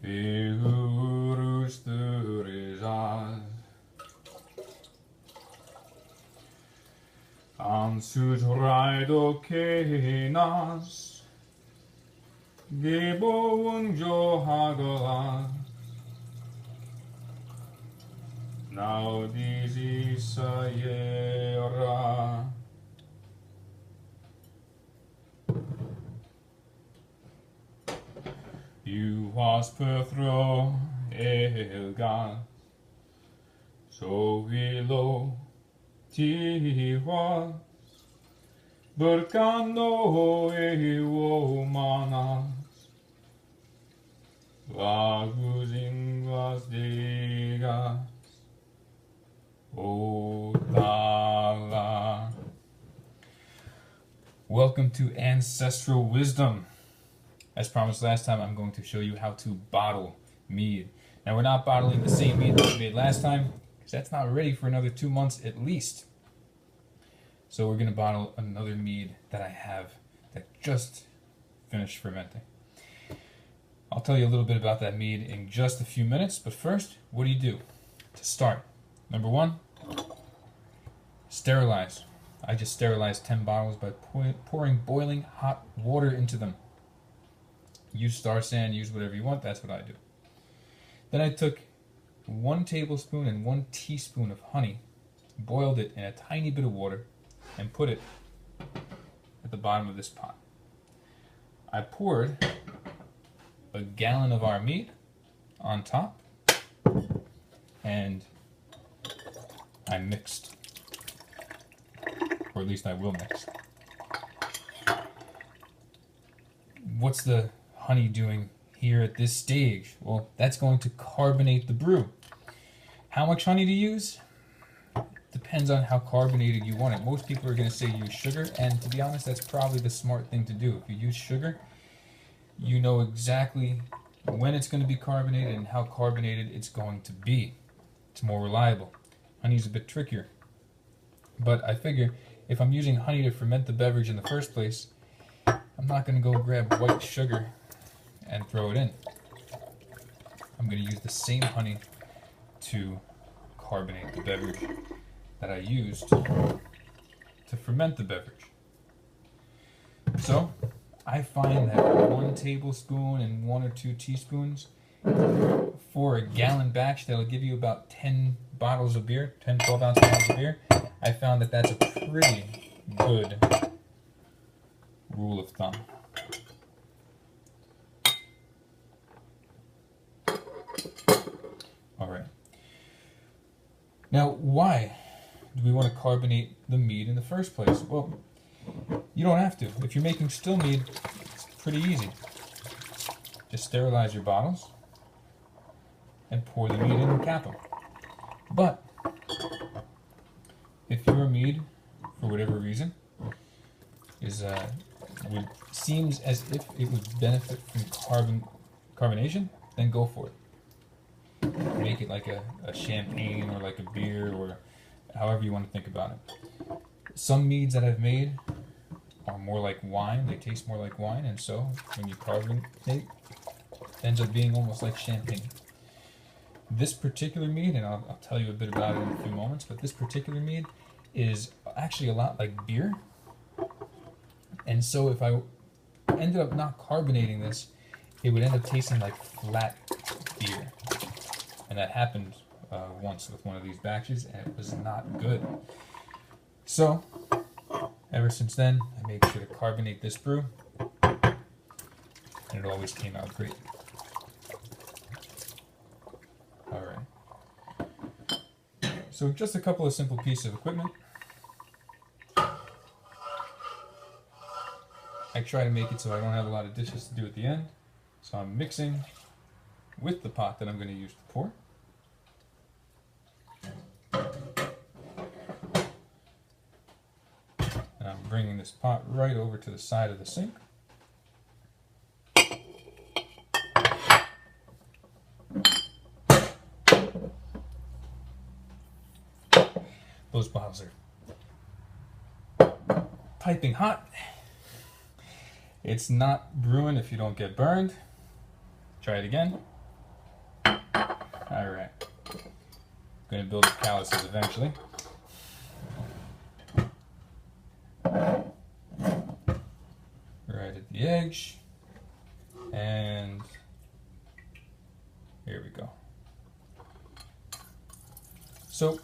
Ansuthraidokenas Geboun Johagala Now Dizzy Sayera You was Pethro Elgas So Vilo Tiwas Berkano Ewo Manas Lagus Inglas Digas Otala. Welcome to Ancestral Wisdom. As promised last time, I'm going to show you how to bottle mead. Now, we're not bottling the same mead that we made last time, because that's not ready for another 2 months at least. So we're going to bottle another mead that I have that just finished fermenting. I'll tell you a little bit about that mead in just a few minutes, but first, what do you do to start? Number one, sterilize. I just sterilized 10 bottles by pouring boiling hot water into them. Use star sand, use whatever you want, that's what I do. Then I took 1 tablespoon and 1 teaspoon of honey, boiled it in a tiny bit of water, and put it at the bottom of this pot. I poured a gallon of our mead on top, and I mixed, or at least I will mix. What's the honey doing here at this stage? Well, that's going to carbonate the brew. How much honey to use? Depends on how carbonated you want it. Most people are going to say use sugar, and to be honest, that's probably the smart thing to do. If you use sugar, you know exactly when it's going to be carbonated and how carbonated it's going to be. It's more reliable. Honey's a bit trickier. But I figure if I'm using honey to ferment the beverage in the first place, I'm not going to go grab white sugar and throw it in. I'm going to use the same honey to carbonate the beverage that I used to ferment the beverage. So I find that 1 tablespoon and 1 or 2 teaspoons for a gallon batch, that'll give you about 10 bottles of beer, 10, 12 ounce bottles of beer. I found that that's a pretty good rule of thumb. All right. Now, why do we want to carbonate the mead in the first place? Well, you don't have to. If you're making still mead, it's pretty easy. Just sterilize your bottles and pour the mead in and cap them. But if your mead, for whatever reason, seems as if it would benefit from carbonation, then go for it. Make it like a champagne or like a beer or however you want to think about it. Some meads that I've made are more like wine. They taste more like wine, and so when you carbonate, it ends up being almost like champagne. This particular mead, and I'll tell you a bit about it in a few moments, but this particular mead is actually a lot like beer. And so if I ended up not carbonating this, it would end up tasting like flat beer. And that happened once with one of these batches, and it was not good. So, ever since then, I made sure to carbonate this brew, and it always came out great. Alright. So just a couple of simple pieces of equipment. I try to make it so I don't have a lot of dishes to do at the end. So I'm mixing with the pot that I'm going to use to pour. And I'm bringing this pot right over to the side of the sink. Those bottles are piping hot. It's not brewing if you don't get burned. Try it again. going to build up calluses eventually. Right at the edge. And here we go. So,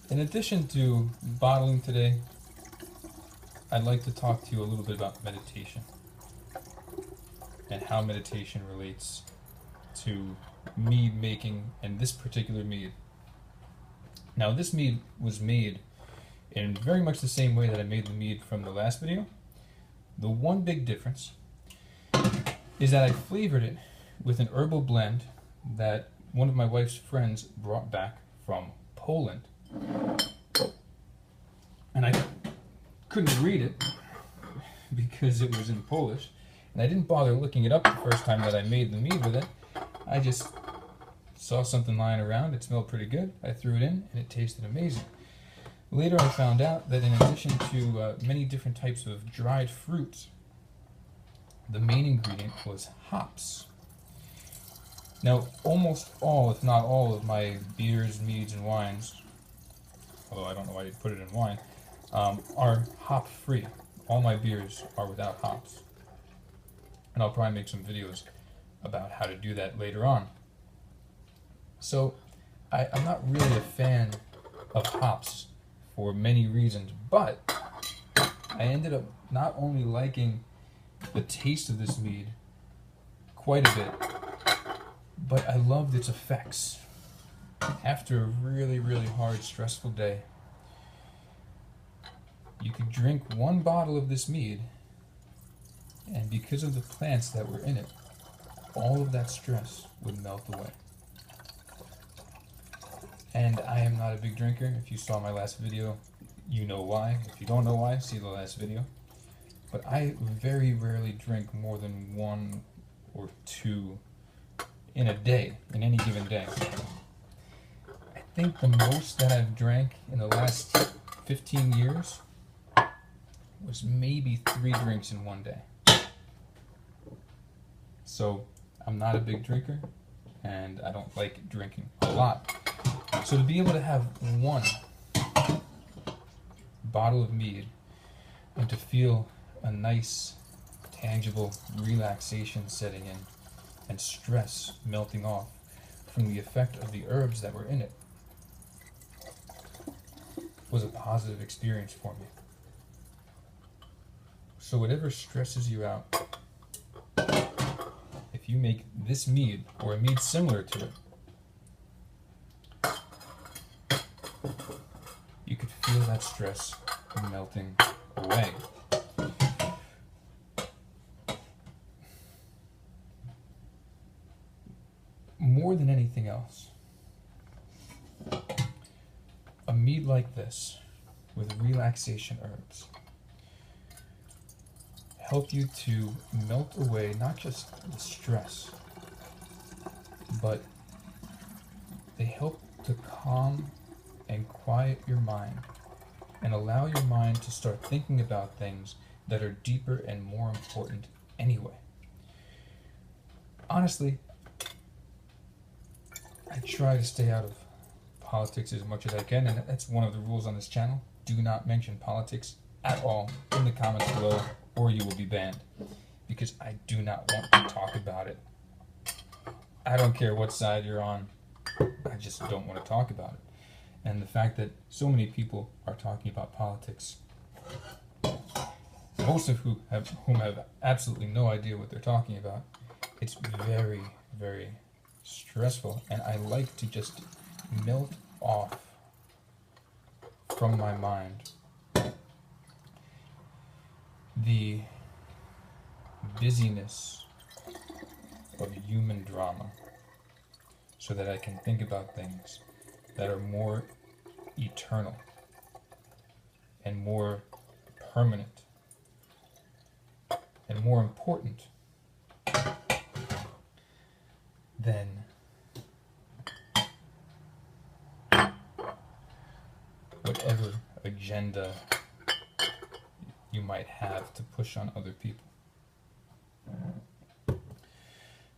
in addition to bottling today, I'd like to talk to you a little bit about meditation and how meditation relates to mead making and this particular mead. Now, this mead was made in very much the same way that I made the mead from the last video. The one big difference is that I flavored it with an herbal blend that one of my wife's friends brought back from Poland. And I couldn't read it because it was in Polish, and I didn't bother looking it up the first time that I made the mead with it. I just saw something lying around, it smelled pretty good, I threw it in, and it tasted amazing. Later I found out that in addition to many different types of dried fruits, the main ingredient was hops. Now, almost all, if not all, of my beers, meads, and wines, although I don't know why you'd put it in wine, are hop-free. All my beers are without hops. And I'll probably make some videos about how to do that later on. So, I'm not really a fan of hops for many reasons, but I ended up not only liking the taste of this mead quite a bit, but I loved its effects. After a really, really hard, stressful day, you could drink one bottle of this mead, and because of the plants that were in it, all of that stress would melt away. And I am not a big drinker. If you saw my last video, you know why. If you don't know why, see the last video. But I very rarely drink more than 1 or 2 in a day, in any given day. I think the most that I've drank in the last 15 years was maybe 3 drinks in one day. So I'm not a big drinker, and I don't like drinking a lot. So to be able to have one bottle of mead and to feel a nice, tangible relaxation setting in and stress melting off from the effect of the herbs that were in it was a positive experience for me. So whatever stresses you out, if you make this mead or a mead similar to it, you could feel that stress melting away. More than anything else, a mead like this with relaxation herbs help you to melt away not just the stress, but they help to calm and quiet your mind and allow your mind to start thinking about things that are deeper and more important anyway. Honestly, I try to stay out of politics as much as I can, and that's one of the rules on this channel. Do not mention politics at all in the comments below, or you will be banned, because I do not want to talk about it. I don't care what side you're on, I just don't want to talk about it. And the fact that so many people are talking about politics, most of whom have absolutely no idea what they're talking about, it's very, very stressful, and I like to just melt off from my mind the busyness of human drama so that I can think about things that are more eternal and more permanent and more important than whatever agenda you might have to push on other people.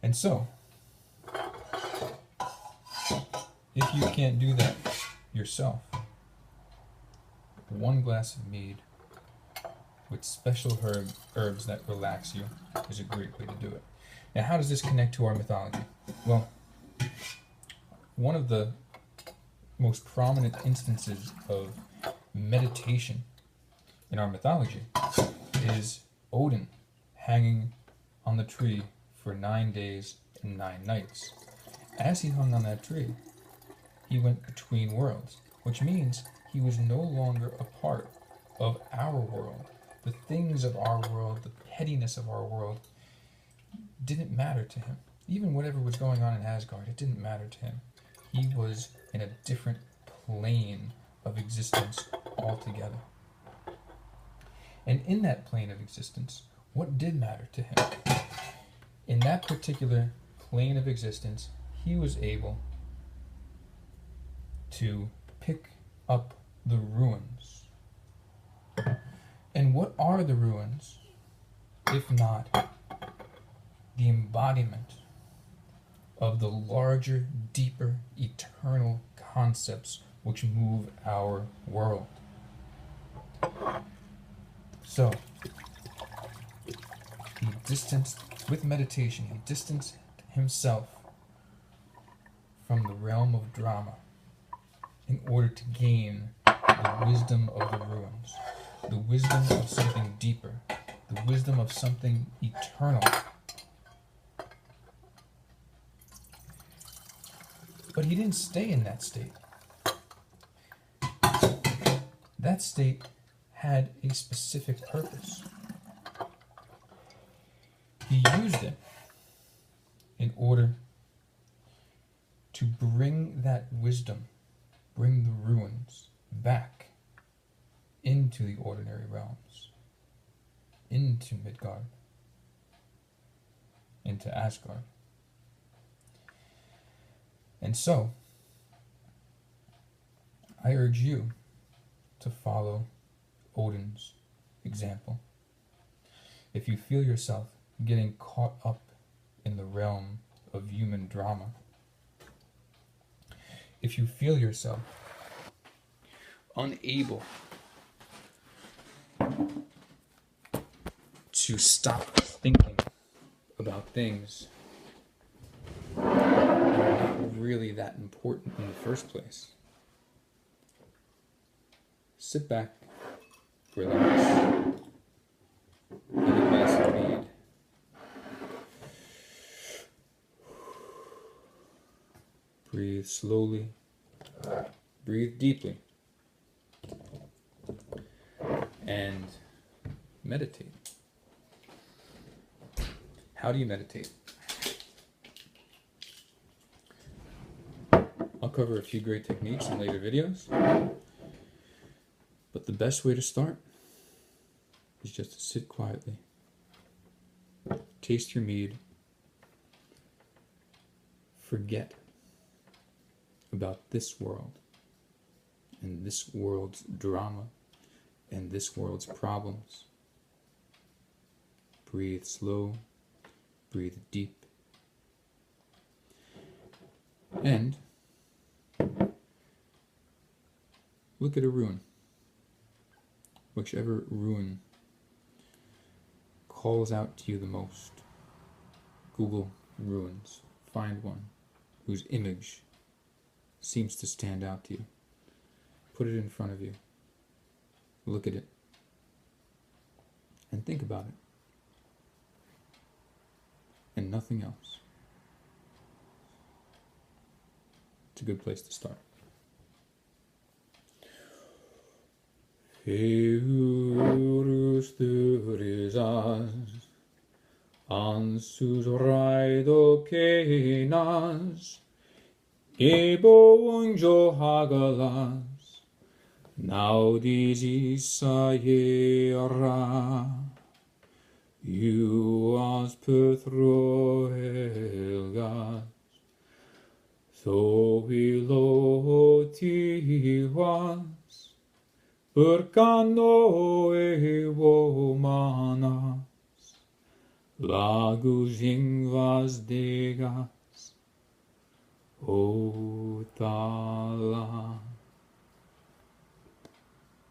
And so, If you can't do that yourself, 1 glass of mead with special herbs that relax you is a great way to do it. Now, how does this connect to our mythology? Well, one of the most prominent instances of meditation in our mythology is Odin hanging on the tree for 9 days and 9 nights. As he hung on that tree, he went between worlds, which means he was no longer a part of our world. The things of our world, the pettiness of our world, didn't matter to him. Even whatever was going on in Asgard, it didn't matter to him. He was in a different plane of existence altogether. And in that plane of existence, what did matter to him? In that particular plane of existence, he was able to pick up the ruins. And what are the ruins, if not the embodiment of the larger, deeper, eternal concepts which move our world? So, he distanced, with meditation, he distanced himself from the realm of drama in order to gain the wisdom of the ruins, the wisdom of something deeper, the wisdom of something eternal. But he didn't stay in that state. That state had a specific purpose. He used it in order to bring that wisdom, bring the ruins back into the ordinary realms, into Midgard, into Asgard. And so, I urge you to follow Odin's example. If you feel yourself getting caught up in the realm of human drama, if you feel yourself unable to stop thinking about things that are not really that important in the first place, sit back, relax, have a glass of mead, breathe slowly, breathe deeply, and meditate. How do you meditate? I'll cover a few great techniques in later videos, but the best way to start is just to sit quietly, taste your mead, forget about this world and this world's drama and this world's problems. Breathe slow, breathe deep, and look at a rune. Whichever rune calls out to you the most. Google runes. Find one whose image seems to stand out to you. Put it in front of you. Look at it. And think about it. And nothing else. It's a good place to start. Eurus thurisas, ansus raido kenas, ebo unjo hagalas, naudis isaiera, Iuas pethro helgas, Thoilo tiwas, Percano evo manas, Lagus ingvas degas, O Thala